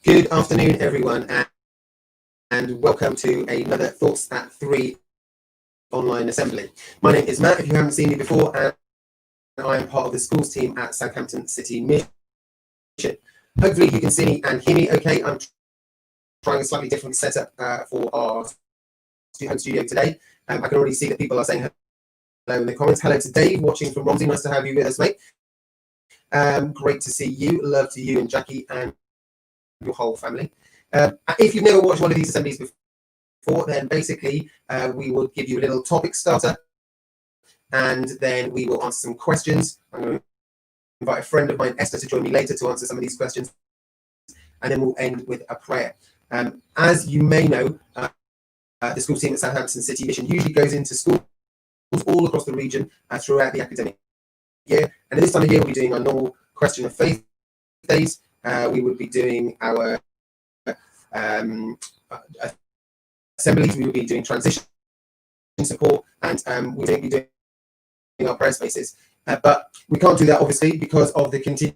Good afternoon, everyone, and welcome to another Thoughts at 3 online assembly. My name is Matt, if you haven't seen me before, and I am part of the schools team at Southampton City Mission. Hopefully you can see me and hear me okay. I'm trying a slightly different setup for our home studio today. I can already see that people are saying hello in the comments. Hello to Dave, watching from Romsey. Nice to have you with us, mate. Great to see you. Love to you and Jackie and your whole family. If you've never watched one of these assemblies before, then basically we will give you a little topic starter, and then we will answer some questions. I'm going to invite a friend of mine, Esther, to join me later to answer some of these questions, and then we'll end with a prayer. As you may know, the school team at Southampton City Mission usually goes into schools all across the region throughout the academic year, and at this time of year we'll be doing our normal question of faith days. We would be doing our assemblies, we will be doing transition support, and we will be doing our prayer spaces. But we can't do that, obviously, because of the continuing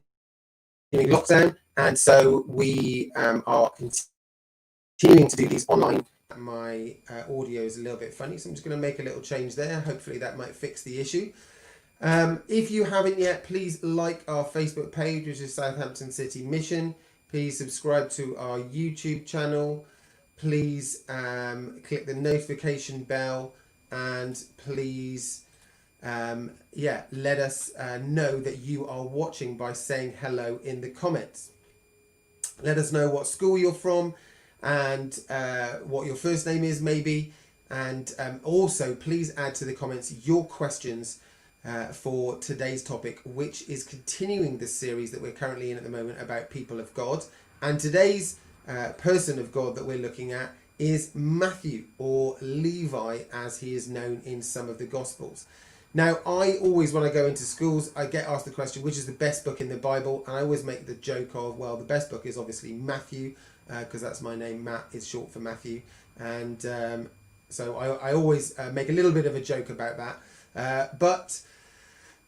lockdown, and so we are continuing to do these online. My audio is a little bit funny, so I'm just going to make a little change there. Hopefully that might fix the issue. If you haven't yet, please like our Facebook page, which is Southampton City Mission. Please subscribe to our YouTube channel. Please click the notification bell, and please let us know that you are watching by saying hello in the comments. Let us know what school you're from and what your first name is, maybe, and also please add to the comments your questions for today's topic, which is continuing the series that we're currently in at the moment about people of God. And today's person of God that we're looking at is Matthew, or Levi as he is known in some of the Gospels. Now, I always, when I go into schools, I get asked the question, which is the best book in the Bible? And I always make the joke of, well, the best book is obviously Matthew, because that's my name. Matt is short for Matthew. And so I always make a little bit of a joke about that. But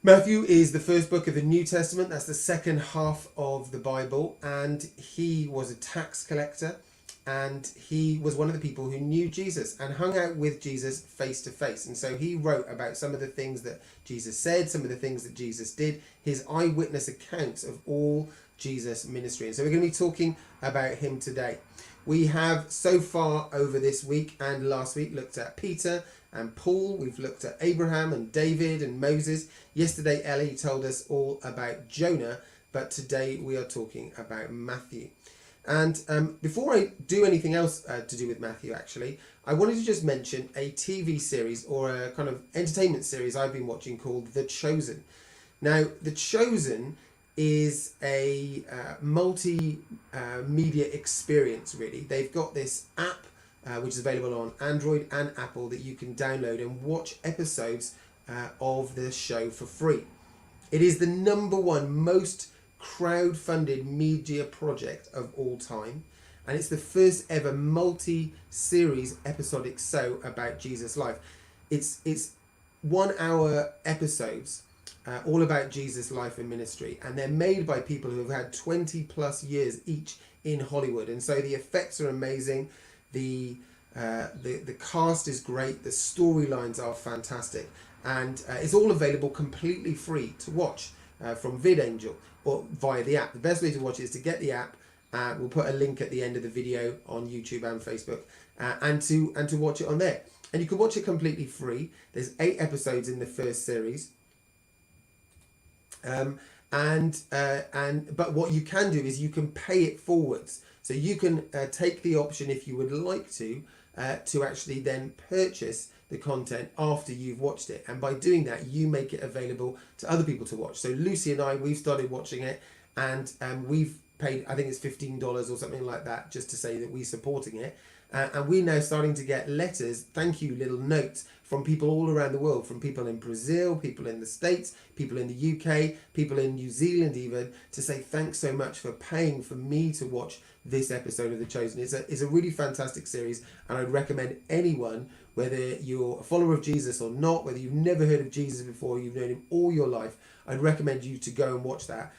Matthew is the first book of the New Testament. That's the second half of the Bible. And he was a tax collector. And he was one of the people who knew Jesus and hung out with Jesus face to face. And so he wrote about some of the things that Jesus said, some of the things that Jesus did, his eyewitness accounts of all Jesus' ministry. And so we're going to be talking about him today. We have so far over this week and last week looked at Peter and Paul. We've looked at Abraham and David and Moses. Yesterday, Ellie told us all about Jonah, but today we are talking about Matthew. And before I do anything else to do with Matthew, actually, I wanted to just mention a TV series or a kind of entertainment series I've been watching called The Chosen. Now, The Chosen is a multi-media experience, really. They've got this app which is available on Android and Apple that you can download and watch episodes of the show for free. It is the #1 most crowd-funded media project of all time, and it's the first ever multi-series episodic show about Jesus' life. It's 1 hour episodes all about Jesus' life and ministry, and they're made by people who have had 20 plus years each in Hollywood, and so the effects are amazing. The cast is great, the storylines are fantastic, and it's all available completely free to watch from VidAngel or via the app. The best way to watch it is to get the app. We'll put a link at the end of the video on YouTube and Facebook, and to watch it on there. And you can watch it completely free. There's 8 episodes in the first series. But what you can do is you can pay it forwards. So you can take the option, if you would like to actually then purchase the content after you've watched it, and by doing that you make it available to other people to watch. So Lucy and I, we've started watching it, and we've paid, I think it's $15 or something like that, just to say that we're supporting it, and we're now starting to get letters, thank you little notes, from people all around the world, from people in Brazil, people in the States, people in the UK, people in New Zealand even, to say thanks so much for paying for me to watch this episode of The Chosen. It's a really fantastic series, and I'd recommend anyone whether you're a follower of Jesus or not, whether you've never heard of Jesus before, you've known him all your life, I'd recommend you to go and watch that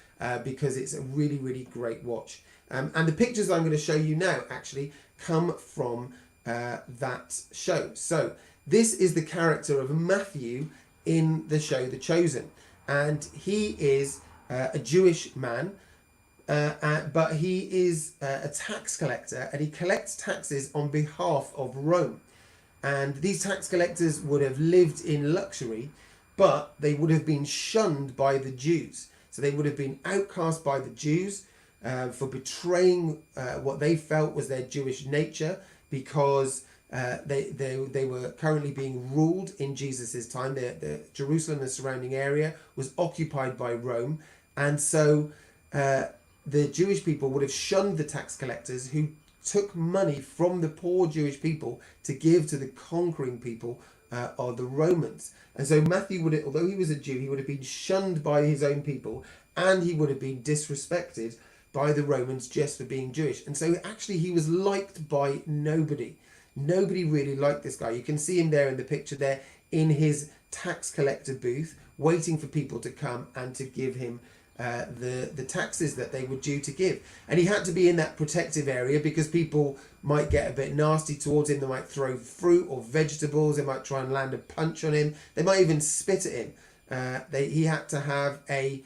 because it's a really, really great watch. And the pictures I'm going to show you now actually come from that show. So this is the character of Matthew in the show The Chosen. And he is a Jewish man, but he is a tax collector, and he collects taxes on behalf of Rome. And these tax collectors would have lived in luxury, but they would have been shunned by the Jews. So they would have been outcast by the Jews for betraying what they felt was their Jewish nature, because they were currently being ruled in Jesus's time. The Jerusalem and the surrounding area was occupied by Rome, and so the Jewish people would have shunned the tax collectors who took money from the poor Jewish people to give to the conquering people of the Romans. And so Matthew would, although he was a Jew, he would have been shunned by his own people, and he would have been disrespected by the Romans just for being Jewish. And so actually he was liked by nobody. Nobody really liked this guy. You can see him there in the picture there in his tax collector booth, waiting for people to come and to give him the taxes that they were due to give. And he had to be in that protective area because people might get a bit nasty towards him. They might throw fruit or vegetables. They might try and land a punch on him. They might even spit at him. He had to have a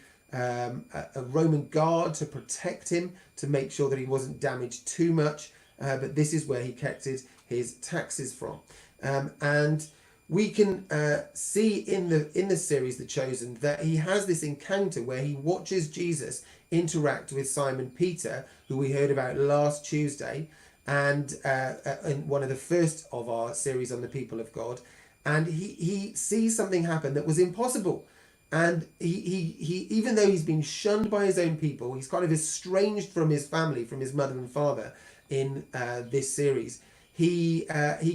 Roman guard to protect him, to make sure that he wasn't damaged too much. But this is where he collected his taxes from. And we can see in the series The Chosen that he has this encounter where he watches Jesus interact with Simon Peter, who we heard about last Tuesday, and in one of the first of our series on the people of God. And he sees something happen that was impossible. And he even though he's been shunned by his own people, he's kind of estranged from his family, from his mother and father in this series. He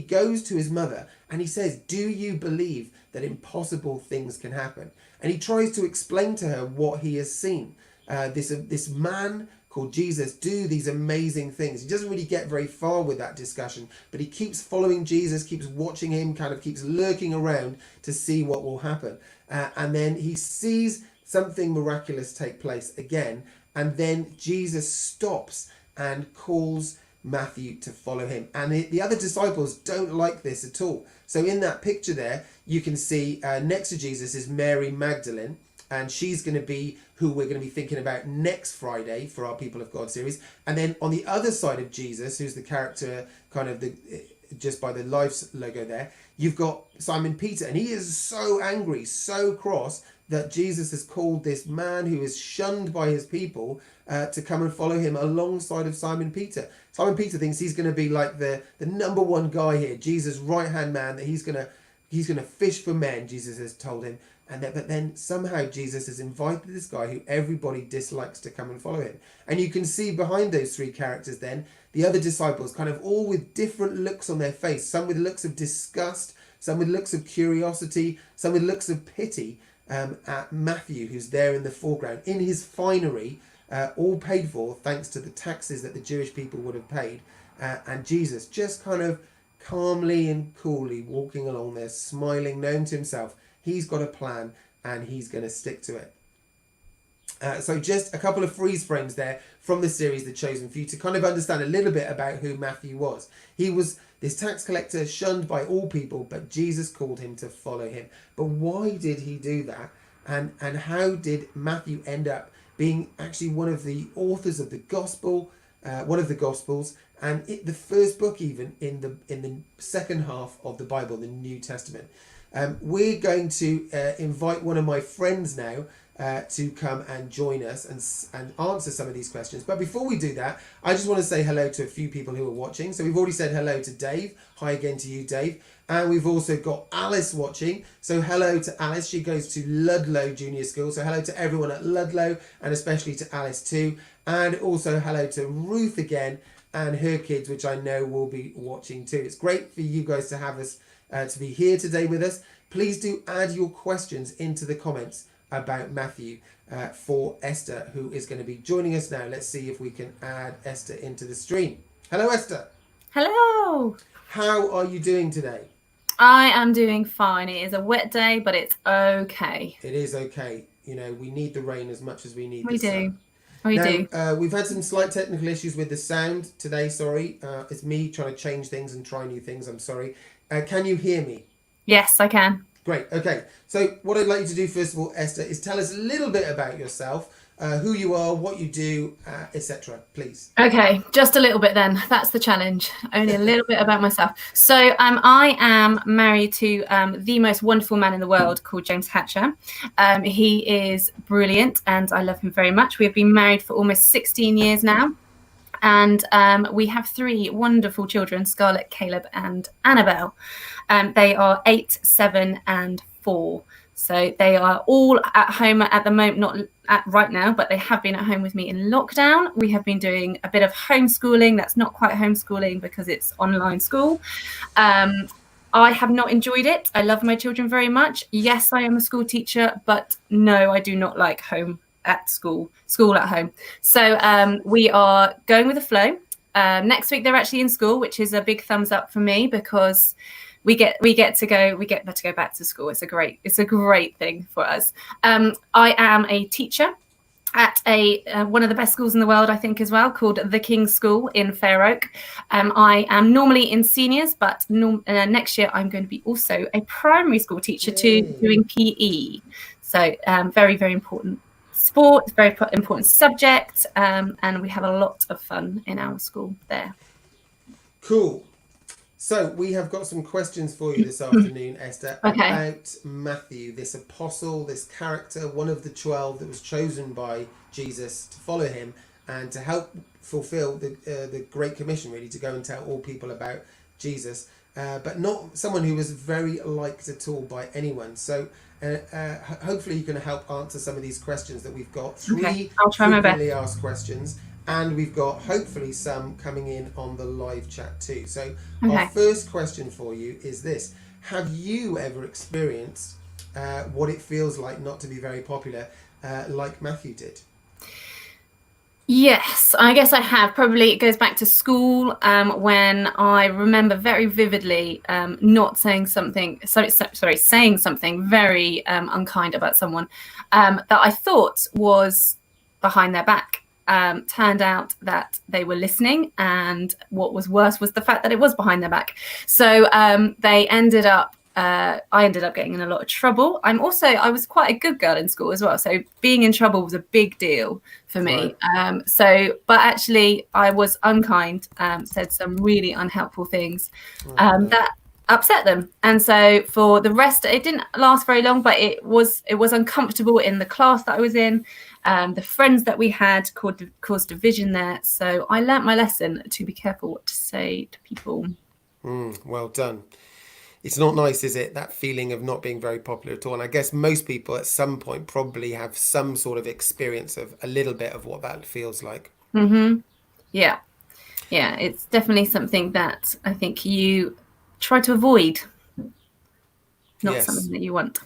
goes to his mother and he says, "Do you believe that impossible things can happen?" And he tries to explain to her what he has seen. This man called Jesus do these amazing things. He doesn't really get very far with that discussion, but he keeps following Jesus, keeps watching him, kind of keeps lurking around to see what will happen. And then he sees something miraculous take place again. And then Jesus stops and calls Matthew to follow him. And the other disciples don't like this at all. So in that picture there, you can see next to Jesus is Mary Magdalene. And she's going to be who we're going to be thinking about next Friday for our People of God series. And then on the other side of Jesus, who's the character kind of just by the Life's logo there, you've got Simon Peter. And he is so angry, so cross, that Jesus has called this man who is shunned by his people to come and follow him alongside of Simon Peter. Simon Peter thinks he's going to be like the number one guy here, Jesus' right-hand man, that he's going to fish for men, Jesus has told him. But then somehow Jesus has invited this guy who everybody dislikes to come and follow him. And you can see behind those three characters then, the other disciples kind of all with different looks on their face. Some with looks of disgust, some with looks of curiosity, some with looks of pity at Matthew, who's there in the foreground, in his finery, all paid for thanks to the taxes that the Jewish people would have paid. And Jesus just kind of calmly and coolly walking along there, smiling, knowing to himself, he's got a plan and he's going to stick to it. So just a couple of freeze frames there from the series The Chosen for you to kind of understand a little bit about who Matthew was. He was this tax collector shunned by all people, but Jesus called him to follow him. But why did he do that? And how did Matthew end up being actually one of the authors of the gospel, one of the Gospels, and the first book even in the second half of the Bible, the New Testament? We're going to invite one of my friends now to come and join us and answer some of these questions. But before we do that, I just want to say hello to a few people who are watching. So we've already said hello to Dave. Hi again to you, Dave. And we've also got Alice watching. So hello to Alice. She goes to Ludlow Junior School. So hello to everyone at Ludlow, and especially to Alice too. And also hello to Ruth again and her kids, which I know will be watching too. It's great for you guys to have us to be here today with us. Please do add your questions into the comments about Matthew for Esther, who is going to be joining us now. Let's see if we can add Esther into the stream. Hello, Esther. Hello. How are you doing today? I am doing fine. It is a wet day, but it's okay. It is okay. You know, we need the rain as much as we need the We sun. do. We Now, do. we've had some slight technical issues with the sound today, sorry. It's me trying to change things and try new things, I'm sorry. Can you hear me? Yes, I can. Great, okay. So, what I'd like you to do, first of all, Esther, is tell us a little bit about yourself, who you are, what you do, etc., please. Okay, just a little bit then. That's the challenge. Only a little bit about myself. So I am married to the most wonderful man in the world called James Hatcher. He is brilliant and I love him very much. We have been married for almost 16 years now. And we have 3 wonderful children, Scarlett, Caleb and Annabelle. They are 8, 7 and 4. So they are all at home at the moment, not right now, but they have been at home with me in lockdown. We have been doing a bit of homeschooling. That's not quite homeschooling because it's online school. I have not enjoyed it. I love my children very much. Yes, I am a school teacher, but no, I do not like home at school at home. So we are going with the flow. Next week they're actually in school, which is a big thumbs up for me because we get to go back to school. It's a great thing for us. I am a teacher at one of the best schools in the world, I think, as well, called the King's School in Fair Oak. I am normally in seniors, but next year I'm going to be also a primary school teacher too, doing PE. So very, very important sport, very important subject, and we have a lot of fun in our school there. Cool. So we have got some questions for you this afternoon, Esther, about Matthew, this apostle, this character, one of the 12 that was chosen by Jesus to follow him and to help fulfill the Great Commission, really, to go and tell all people about Jesus, but not someone who was very liked at all by anyone. So hopefully you can help answer some of these questions that we've got. 3 frequently asked questions. And we've got hopefully some coming in on the live chat too. So our first question for you is this. Have you ever experienced what it feels like not to be very popular like Matthew did? Yes, I guess I have. Probably it goes back to school when I remember very vividly not saying something, saying something very unkind about someone that I thought was behind their back. Turned out that they were listening, and what was worse was the fact that it was behind their back. So I ended up getting in a lot of trouble. I was quite a good girl in school as well, so being in trouble was a big deal for me. Right. But actually I was unkind, said some really unhelpful things that upset them, and so for the rest, it didn't last very long, but it was uncomfortable in the class that I was in. The friends that we had caused division there, so I learnt my lesson to be careful what to say to people. Well done. It's not nice, is it, that feeling of not being very popular at all? And I guess most people at some point probably have some sort of experience of a little bit of what that feels like. Yeah, it's definitely something that I think you try to avoid, not something that you want.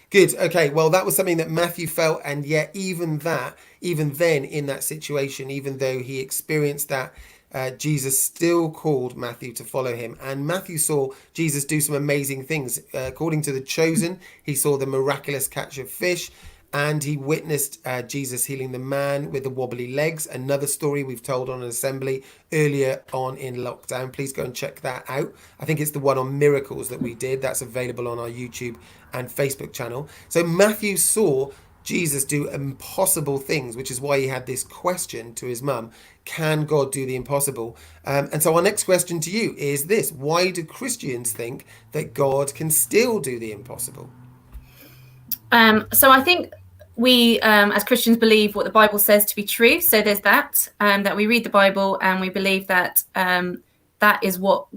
Good. Okay. Well, that was something that Matthew felt. And yet even then in that situation, even though he experienced that, Jesus still called Matthew to follow him. And Matthew saw Jesus do some amazing things. According to the Chosen, he saw the miraculous catch of fish. And he witnessed Jesus healing the man with the wobbly legs. Another story we've told on an assembly earlier on in lockdown. Please go and check that out. I think it's the one on miracles that we did. That's available on our YouTube and Facebook channel. So Matthew saw Jesus do impossible things, which is why he had this question to his mum. Can God do the impossible? And so our next question to you is this. Why do Christians think that God can still do the impossible? So I think we, as Christians, believe what the Bible says to be true. So there's that we read the Bible and we believe that that is what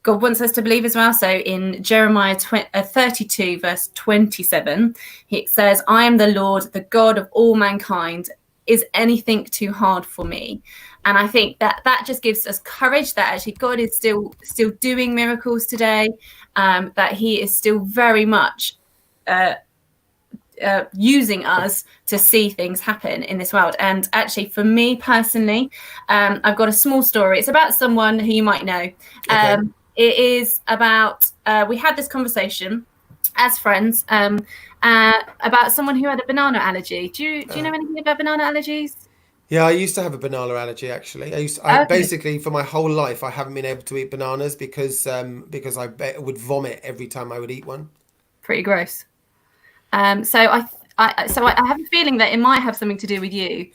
God wants us to believe as well. So in Jeremiah 32, verse 27, it says, I am the Lord, the God of all mankind. Is anything too hard for me? And I think that just gives us courage that actually God is still doing miracles today, that he is still very much using us to see things happen in this world. And actually, for me personally, I've got a small story. It's about someone who you might know. It is about, we had this conversation as friends about someone who had a banana allergy. Do you know anything about banana allergies? Yeah, I used to have a banana allergy actually. I Okay, basically for my whole life I haven't been able to eat bananas because would vomit every time I would eat one. pretty gross. So I have a feeling that it might have something to do with you.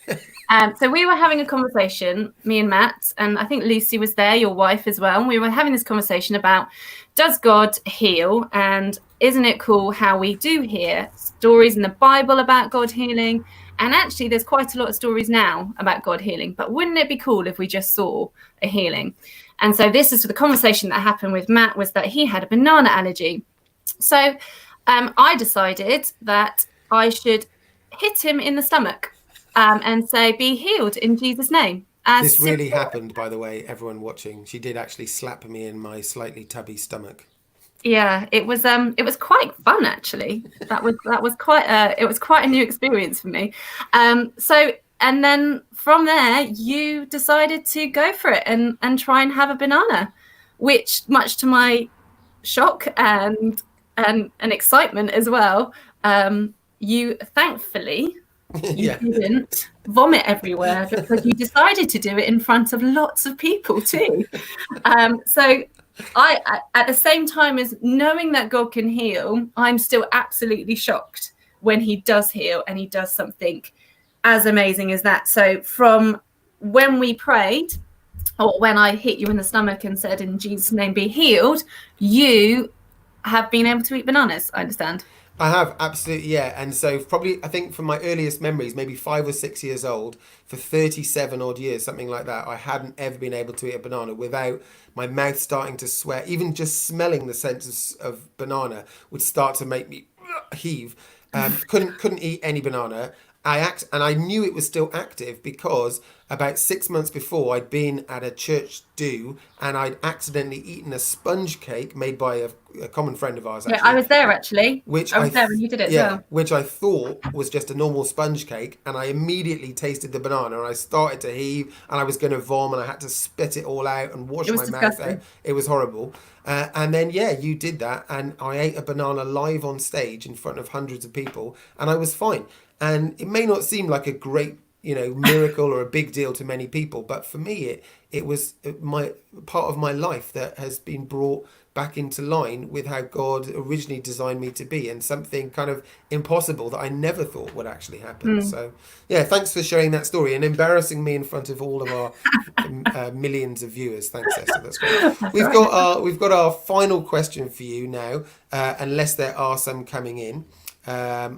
So we were having a conversation, me and Matt, and I think Lucy was there, your wife as well. And we were having this conversation about, does God heal? And isn't it cool how we do hear stories in the Bible about God healing? And actually, there's quite a lot of stories now about God healing. But wouldn't it be cool if we just saw a healing? And so this is the conversation that happened with Matt, was that he had a banana allergy. So I decided that I should hit him in the stomach and say, be healed in Jesus' name. This really happened, by the way, everyone watching. She did actually slap me in my slightly tubby stomach. Yeah, it was quite fun actually. That was quite a new experience for me. So and then from there you decided to go for it and try and have a banana, which much to my shock and excitement as well, you thankfully you Yeah. didn't vomit everywhere because you decided to do it in front of lots of people too. So at the same time as knowing that God can heal, I'm still absolutely shocked when he does heal and he does something as amazing as that. So from when we prayed, or when I hit you in the stomach and said, in Jesus' name be healed, you have been able to eat bananas, I understand. I have, absolutely, yeah. And so probably I think from my earliest memories, maybe 5 or 6 years old, for 37 odd years, something like that, I hadn't ever been able to eat a banana without my mouth starting to sweat. Even just smelling the sense of banana would start to make me heave. Couldn't eat any banana. And I knew it was still active because about 6 months before I'd been at a church do and I'd accidentally eaten a sponge cake made by a common friend of ours, Yeah, I actually, was there actually. which I was there when you did it as well. which I thought was just a normal sponge cake, and I immediately tasted the banana and I started to heave and I was going to vom and I had to spit it all out and wash It was my mouth disgusting. out. It was horrible. And then yeah, you did that, and I ate a banana live on stage in front of hundreds of people, and I was fine. And it may not seem like a great miracle or a big deal to many people, but for me it was my part of my life that has been brought back into line with how God originally designed me to be, and something kind of impossible that I never thought would actually happen. So yeah, thanks for sharing that story and embarrassing me in front of all of our millions of viewers. Thanks, Esther, that's great. We've got our final question for you now, unless there are some coming in,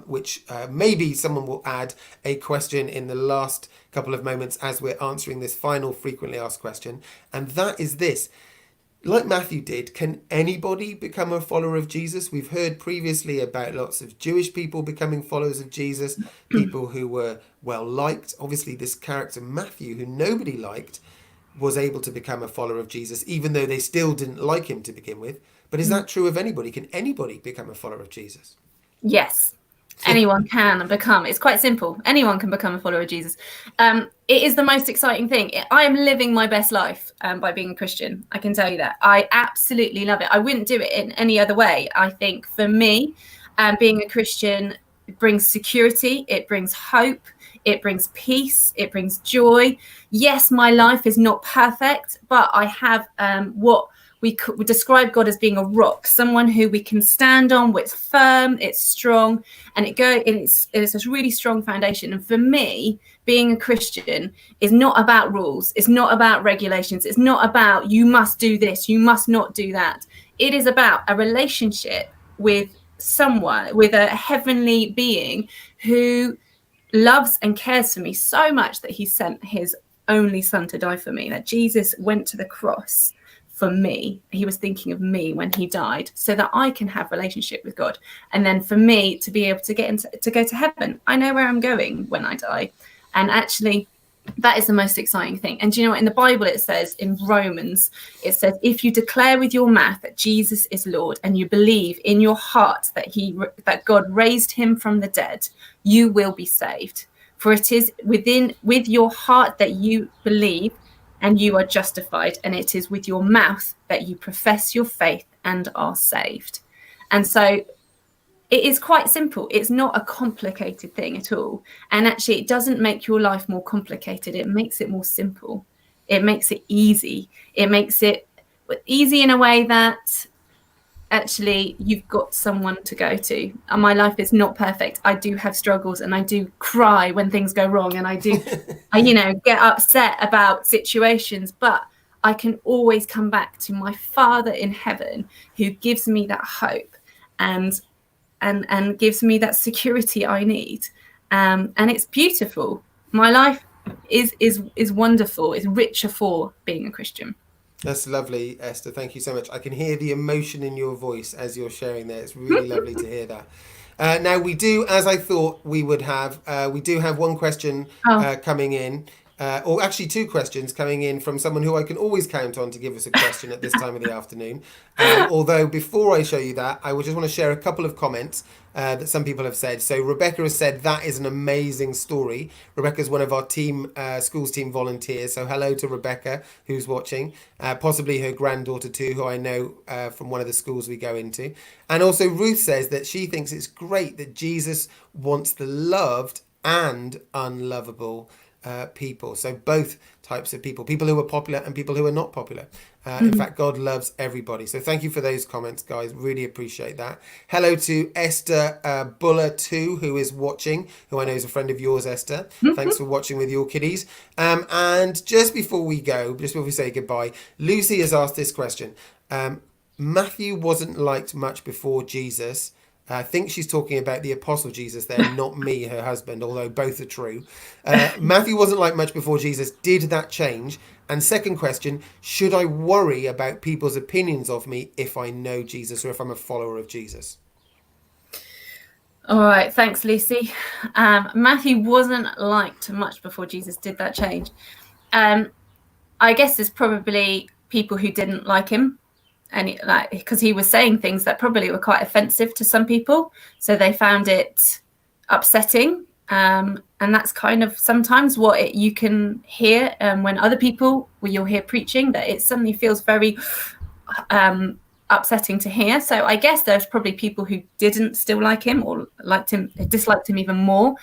which maybe someone will add a question in the last couple of moments as we're answering this final frequently asked question, and that is this. Like Matthew did, can anybody become a follower of Jesus? We've heard previously about lots of Jewish people becoming followers of Jesus, people who were well liked. Obviously, this character Matthew, who nobody liked, was able to become a follower of Jesus, even though they still didn't like him to begin with. But is that true of anybody? Can anybody become a follower of Jesus? Yes, anyone can become. It's quite simple. Anyone can become a follower of Jesus. It is the most exciting thing. I am living my best life by being a Christian. I can tell you that. I absolutely love it. I wouldn't do it in any other way. I think for me, being a Christian brings security. It brings hope. It brings peace. It brings joy. Yes, my life is not perfect, but I have what we describe God as being a rock, someone who we can stand on. It's firm, it's strong, and it's a really strong foundation. And for me, being a Christian is not about rules. It's not about regulations. It's not about you must do this, you must not do that. It is about a relationship with someone, with a heavenly being who loves and cares for me so much that he sent his only son to die for me, that Jesus went to the cross for me. He was thinking of me when he died so that I can have relationship with God. And then for me to be able to go to heaven, I know where I'm going when I die. And actually, that is the most exciting thing. And do you know what? In the Bible, it says in Romans, it says, if you declare with your mouth that Jesus is Lord and you believe in your heart that God raised him from the dead, you will be saved. For it is with your heart that you believe and you are justified, and it is with your mouth that you profess your faith and are saved. And so it is quite simple. It's not a complicated thing at all. And actually, it doesn't make your life more complicated. It makes it more simple. It makes it easy. It makes it easy in a way that actually you've got someone to go to. And my life is not perfect. I do have struggles, and I do cry when things go wrong, and I get upset about situations, but I can always come back to my Father in heaven, who gives me that hope and gives me that security I need. And it's beautiful. My life is wonderful. It's richer for being a Christian. That's lovely, Esther. Thank you so much. I can hear the emotion in your voice as you're sharing there. It's really lovely to hear that. Now we do, as I thought we would have, we do have one question coming in, or actually two questions coming in from someone who I can always count on to give us a question at this time of the afternoon. Although before I show you that, I would just want to share a couple of comments that some people have said. So Rebecca has said, that is an amazing story. Rebecca's one of our team, schools team volunteers. So hello to Rebecca, who's watching, possibly her granddaughter too, who I know from one of the schools we go into. And also Ruth says that she thinks it's great that Jesus wants the loved and unlovable people. So both types of people who are popular and people who are not popular. In fact, God loves everybody. So thank you for those comments, guys. Really appreciate that. Hello to Esther Buller too, who is watching, who I know is a friend of yours, Esther. Thanks for watching with your kiddies. And just before we say goodbye, Lucy has asked this question. Matthew wasn't liked much before Jesus. I think she's talking about the apostle Jesus there, not me, her husband, although both are true. Matthew wasn't like much before Jesus. Did that change? And second question, should I worry about people's opinions of me if I know Jesus or if I'm a follower of Jesus? All right, thanks, Lucy. Matthew wasn't liked much before Jesus. Did that change? I guess there's probably people who didn't like him, and because he was saying things that probably were quite offensive to some people, so they found it upsetting. And that's kind of sometimes what you can hear when other people, you'll hear preaching, that it suddenly feels very upsetting to hear. So I guess there's probably people who didn't still like him, or disliked him even more.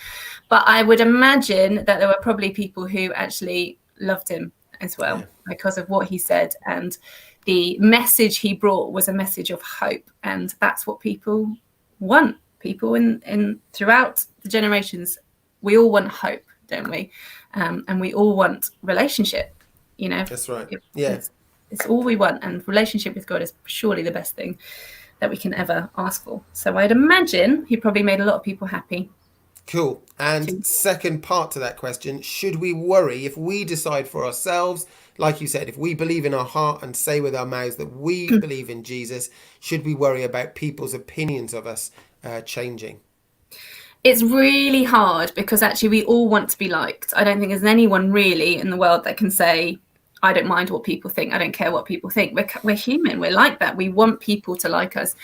But I would imagine that there were probably people who actually loved him as well, because of what he said, and the message he brought was a message of hope, and that's what people want. People in throughout the generations, we all want hope, don't we? And we all want relationship. That's right. It's all we want, and relationship with God is surely the best thing that we can ever ask for. So I'd imagine he probably made a lot of people happy. Cool. And second part to that question, should we worry if we decide for ourselves, like you said, if we believe in our heart and say with our mouths that we believe in Jesus, should we worry about people's opinions of us changing? It's really hard, because actually we all want to be liked. I don't think there's anyone really in the world that can say, I don't mind what people think. I don't care what people think. We're human. We're like that. We want people to like us.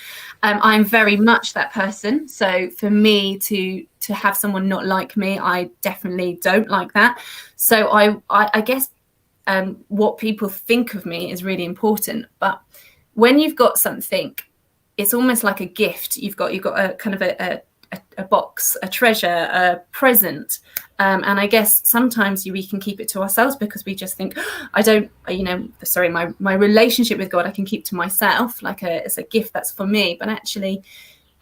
I'm very much that person. So for me to have someone not like me, I definitely don't like that. So I guess what people think of me is really important. But when you've got something, it's almost like a gift. You've got a kind of a box, a treasure, a present. And I guess sometimes we can keep it to ourselves, because we just think, my relationship with God, I can keep to myself, it's a gift that's for me. But actually,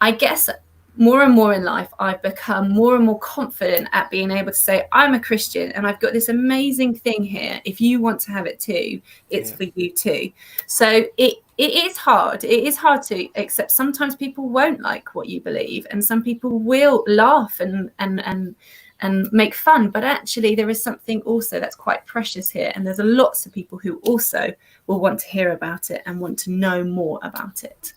I guess more and more in life, I've become more and more confident at being able to say, I'm a Christian and I've got this amazing thing here. If you want to have it too, it's for you too. So it is hard. It is hard to accept. Sometimes people won't like what you believe, and some people will laugh and make fun. But actually, there is something also that's quite precious here. And there's lots of people who also will want to hear about it and want to know more about it.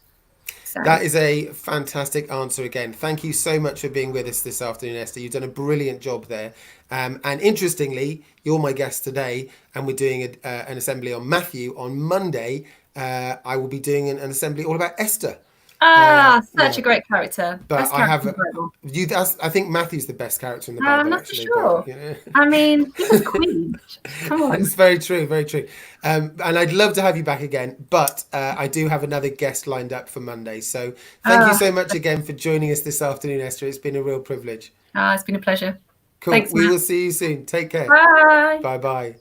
So. That is a fantastic answer again. Thank you so much for being with us this afternoon, Esther. You've done a brilliant job there. And interestingly, you're my guest today, and we're doing an assembly on Matthew. On Monday, I will be doing an assembly all about Esther. Such a great character. But Best I character have in the Bible. I think Matthew's the best character in the Bible, Not for actually. sure. But you know, I mean, he was queen. Come on. it's very true, very true. And I'd love to have you back again, but I do have another guest lined up for Monday. So thank you so much again for joining us this afternoon, Esther. It's been a real privilege. It's been a pleasure. Cool. Thanks, We Matt. will see you soon. Take care. Bye. Bye-bye.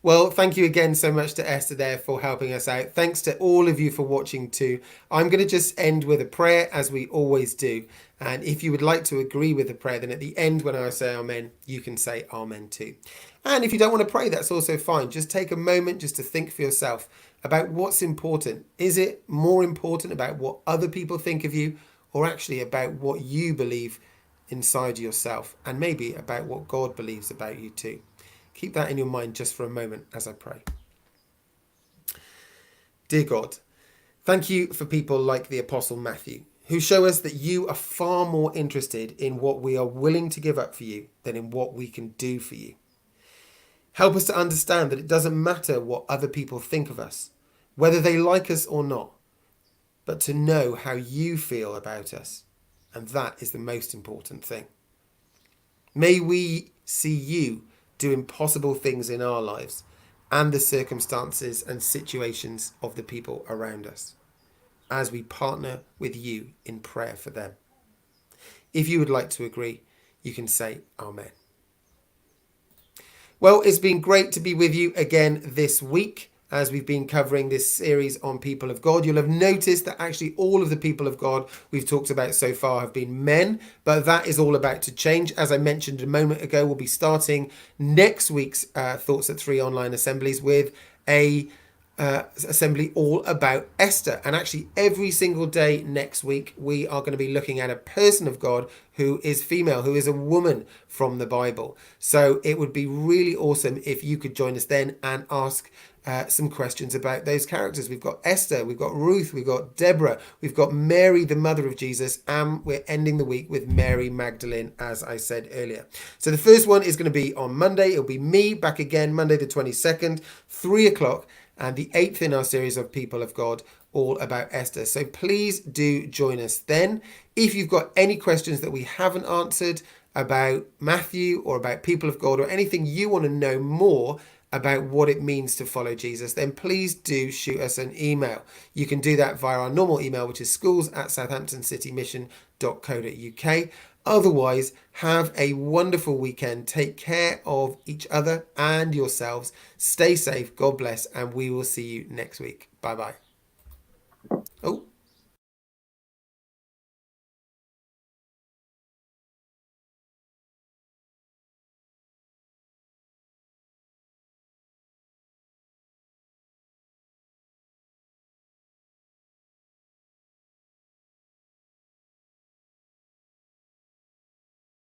Well, thank you again so much to Esther there for helping us out. Thanks to all of you for watching too. I'm going to just end with a prayer as we always do. And if you would like to agree with the prayer, then at the end when I say amen, you can say amen too. And if you don't want to pray, that's also fine. Just take a moment just to think for yourself about what's important. Is it more important about what other people think of you, or actually about what you believe inside yourself, and maybe about what God believes about you too? Keep that in your mind just for a moment as I pray. Dear God, thank you for people like the Apostle Matthew, who show us that you are far more interested in what we are willing to give up for you than in what we can do for you. Help us to understand that it doesn't matter what other people think of us, whether they like us or not, but to know how you feel about us. And that is the most important thing. May we see you do impossible things in our lives and the circumstances and situations of the people around us as we partner with you in prayer for them. If you would like to agree, you can say amen. Well, it's been great to be with you again this week as we've been covering this series on people of God. You'll have noticed that actually all of the people of God we've talked about so far have been men, but that is all about to change. As I mentioned a moment ago, we'll be starting next week's Thoughts at 3 online assemblies with a assembly all about Esther. And actually every single day next week we are going to be looking at a person of God who is female, who is a woman from the Bible. So it would be really awesome if you could join us then and ask some questions about those characters. We've got Esther, we've got Ruth, we've got Deborah, we've got Mary, the mother of Jesus, and we're ending the week with Mary Magdalene, as I said earlier. So the first one is going to be on Monday. It'll be me back again, Monday the 22nd, 3 o'clock, and the 8th in our series of People of God, all about Esther. So please do join us then. If you've got any questions that we haven't answered about Matthew or about People of God, or anything you want to know more about what it means to follow Jesus, then please do shoot us an email. You can do that via our normal email, which is schools@southamptoncitymission.co.uk. Otherwise, have a wonderful weekend. Take care of each other and yourselves. Stay safe. God bless. And we will see you next week. Bye-bye.